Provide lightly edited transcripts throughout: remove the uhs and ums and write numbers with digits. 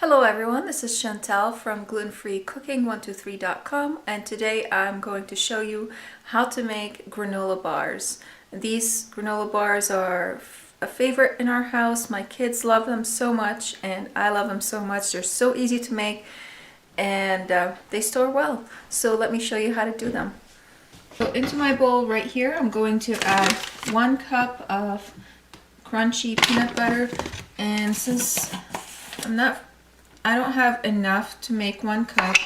Hello everyone, this is Chantal from glutenfreecooking123.com, and today I'm going to show you how to make granola bars. These granola bars are a favorite in our house. My kids love them so much and I love them so much. They're so easy to make and they store well. So let me show you how to do them. So into my bowl right here, I'm going to add 1 cup of crunchy peanut butter, and since I don't have enough to make 1 cup.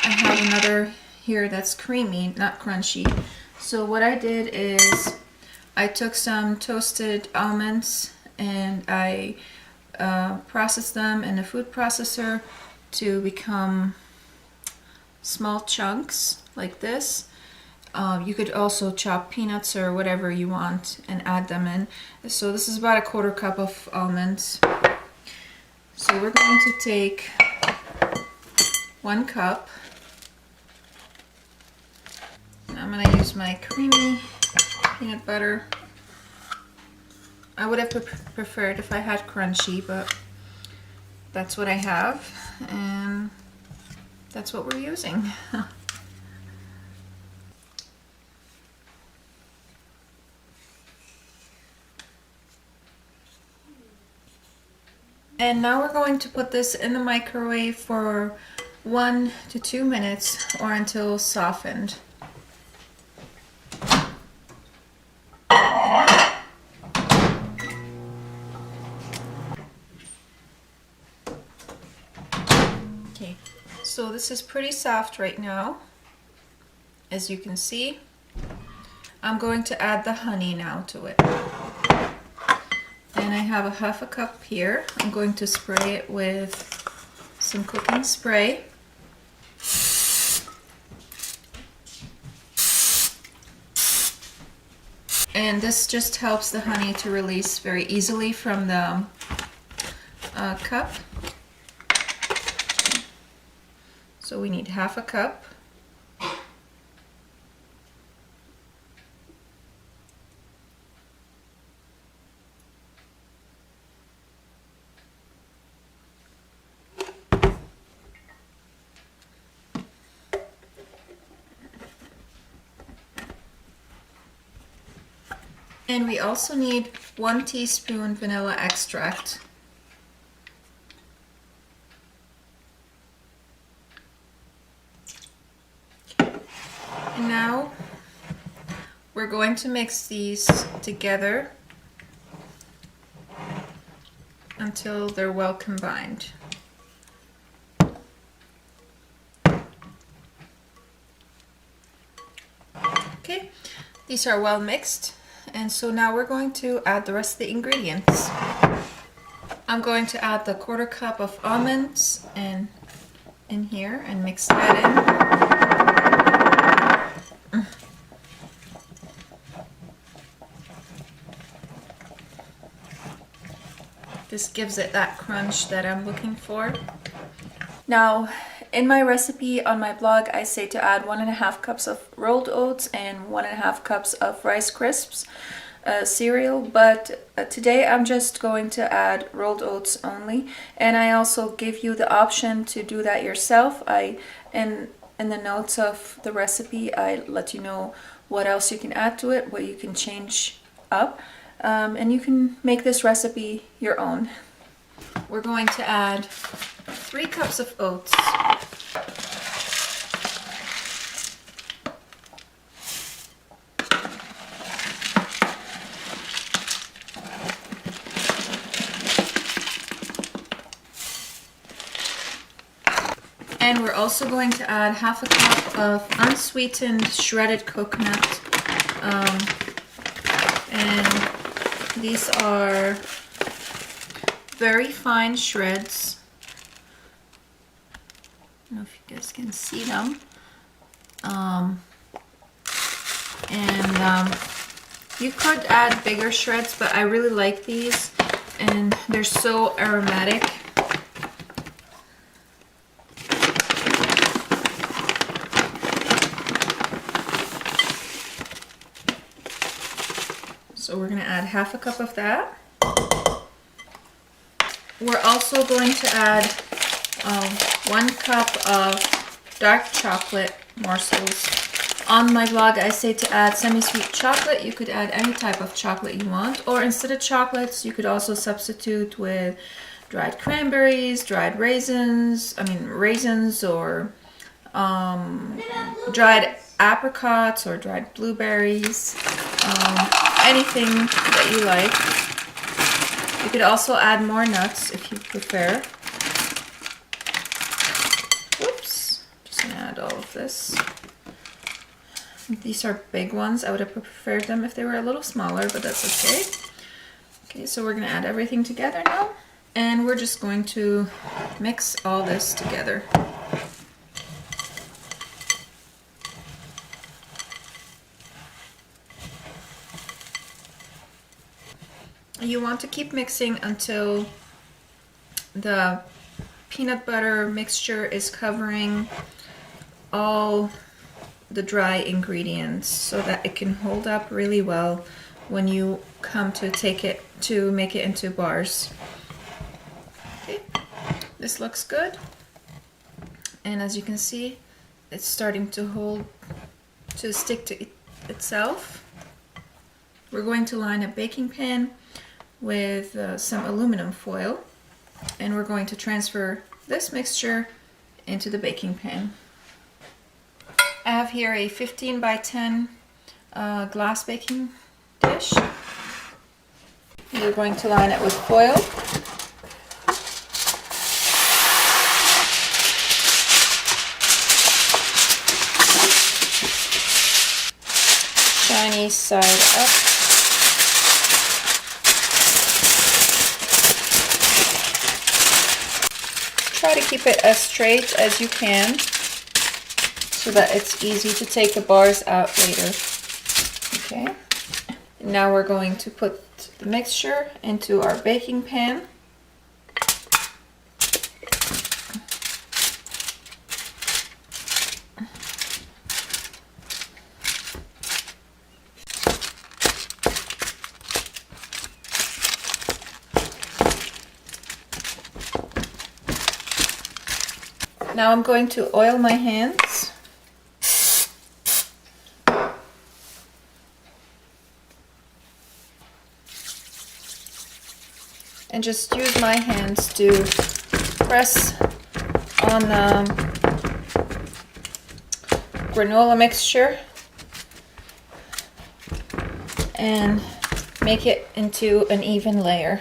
I have another here that's creamy, not crunchy. So what I did is I took some toasted almonds and I processed them in a food processor to become small chunks like this. You could also chop peanuts or whatever you want and add them in. So this is about 1/4 cup of almonds. So we're going to take 1 cup. I'm going to use my creamy peanut butter. I would have preferred if I had crunchy, but that's what I have, and that's what we're using. And now we're going to put this in the microwave for 1 to 2 minutes or until softened. Okay, so this is pretty soft right now, as you can see. I'm going to add the honey now to it. And I have 1/2 cup here. I'm going to spray it with some cooking spray. And this just helps the honey to release very easily from the cup. So we need 1/2 cup. And we also need 1 teaspoon vanilla extract. And now we're going to mix these together until they're well combined. Okay, these are well mixed. And so now we're going to add the rest of the ingredients. I'm going to add the 1/4 cup of almonds in here and mix that in. This gives it that crunch that I'm looking for. Now, in my recipe on my blog, I say to add 1.5 cups of rolled oats and 1.5 cups of Rice Crisps cereal, but today I'm just going to add rolled oats only, and I also give you the option to do that yourself. In the notes of the recipe, I let you know what else you can add to it, what you can change up, and you can make this recipe your own. We're going to add 3 cups of oats. And we're also going to add 1/2 cup of unsweetened shredded coconut. And these are very fine shreds. I don't know if you guys can see them. You could add bigger shreds, but I really like these, and they're so aromatic. So we're going to add 1/2 cup of that. We're also going to add 1 cup of dark chocolate morsels. On my blog, I say to add semi-sweet chocolate. You could add any type of chocolate you want, or instead of chocolates, you could also substitute with dried cranberries, dried raisins, or dried apricots or dried blueberries, anything that you like. You could also add more nuts if you prefer. Whoops, just gonna add all of this. These are big ones. I would have preferred them if they were a little smaller, but that's okay. Okay, so we're gonna add everything together now, and we're just going to mix all this together. You want to keep mixing until the peanut butter mixture is covering all the dry ingredients so that it can hold up really well when you come to make it into bars. Okay, this looks good, and as you can see, it's starting to stick to itself. We're going to line a baking pan with some aluminum foil, and we're going to transfer this mixture into the baking pan. I have here a 15 by 10 glass baking dish. We're going to line it with foil. Shiny side up. Try to keep it as straight as you can, so that it's easy to take the bars out later. Okay, now we're going to put the mixture into our baking pan. Now I'm going to oil my hands. And just use my hands to press on the granola mixture and make it into an even layer.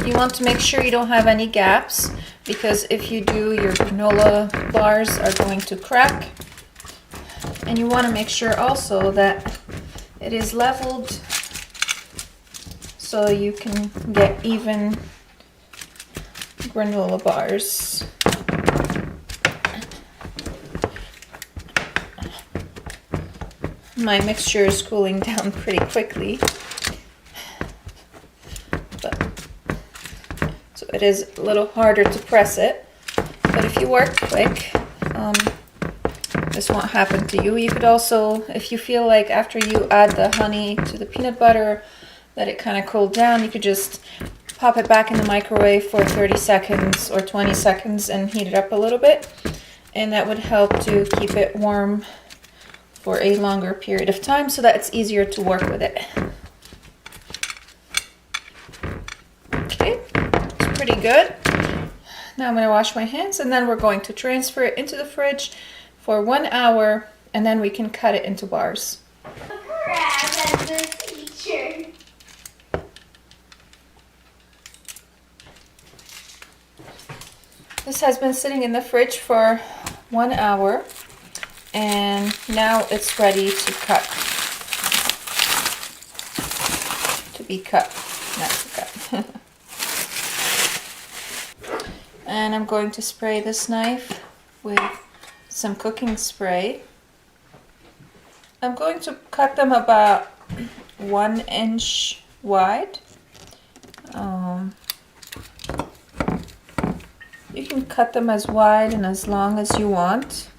You want to make sure you don't have any gaps, because if you do, your granola bars are going to crack. And you want to make sure also that it is leveled so you can get even granola bars. My mixture is cooling down pretty quickly, so it is a little harder to press it, but if you work quick, this won't happen to you. You could also, if you feel like after you add the honey to the peanut butter that it kind of cooled down, you could just pop it back in the microwave for 30 seconds or 20 seconds and heat it up a little bit, and that would help to keep it warm for a longer period of time so that it's easier to work with it. Okay, it's pretty good. Now I'm going to wash my hands, and then we're going to transfer it into the fridge for 1 hour, and then we can cut it into bars. This has been sitting in the fridge for 1 hour, and now it's ready to cut. To be cut, not to cut. And I'm going to spray this knife with some cooking spray. I'm going to cut them about 1 inch wide. You can cut them as wide and as long as you want.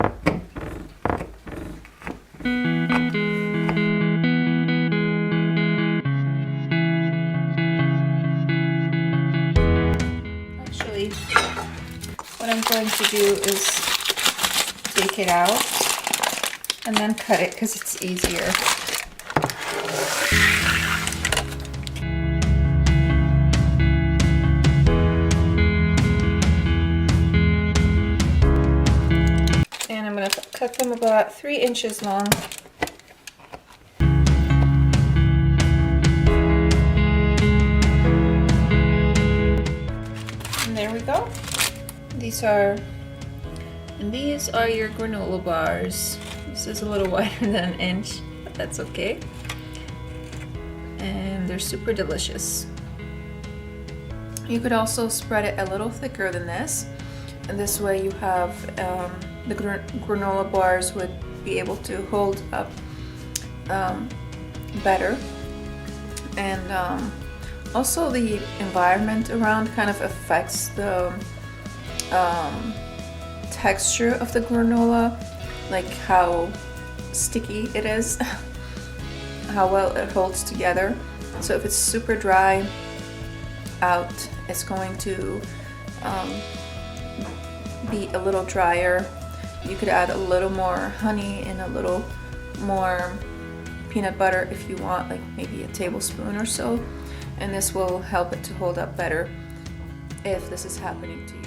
what I'm going to do is take it out and then cut it because it's easier. And I'm going to cut them about 3 inches long. And there we go. These are your granola bars. This is a little wider than an inch, but that's okay. And they're super delicious. You could also spread it a little thicker than this, and this way you have the granola bars would be able to hold up better. And also the environment around kind of affects the texture of the granola, like how sticky it is, how well it holds together. So if it's super dry out, it's going to be a little drier. You could add a little more honey and a little more peanut butter if you want, like maybe a tablespoon or so, and this will help it to hold up better if this is happening to you.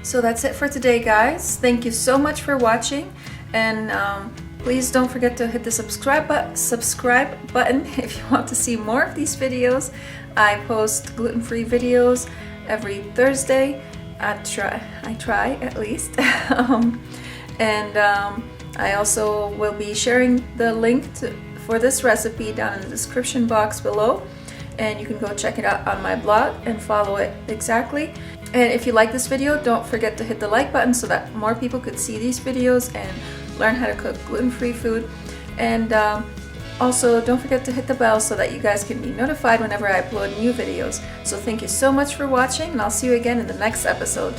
So that's it for today, guys. Thank you so much for watching, and please don't forget to hit the subscribe button if you want to see more of these videos. I post gluten-free videos every Thursday. I try at least. I also will be sharing the link for this recipe down in the description box below, and you can go check it out on my blog and follow it exactly. And if you like this video, don't forget to hit the like button so that more people could see these videos and learn how to cook gluten-free food. And also don't forget to hit the bell so that you guys can be notified whenever I upload new videos. So thank you so much for watching, and I'll see you again in the next episode.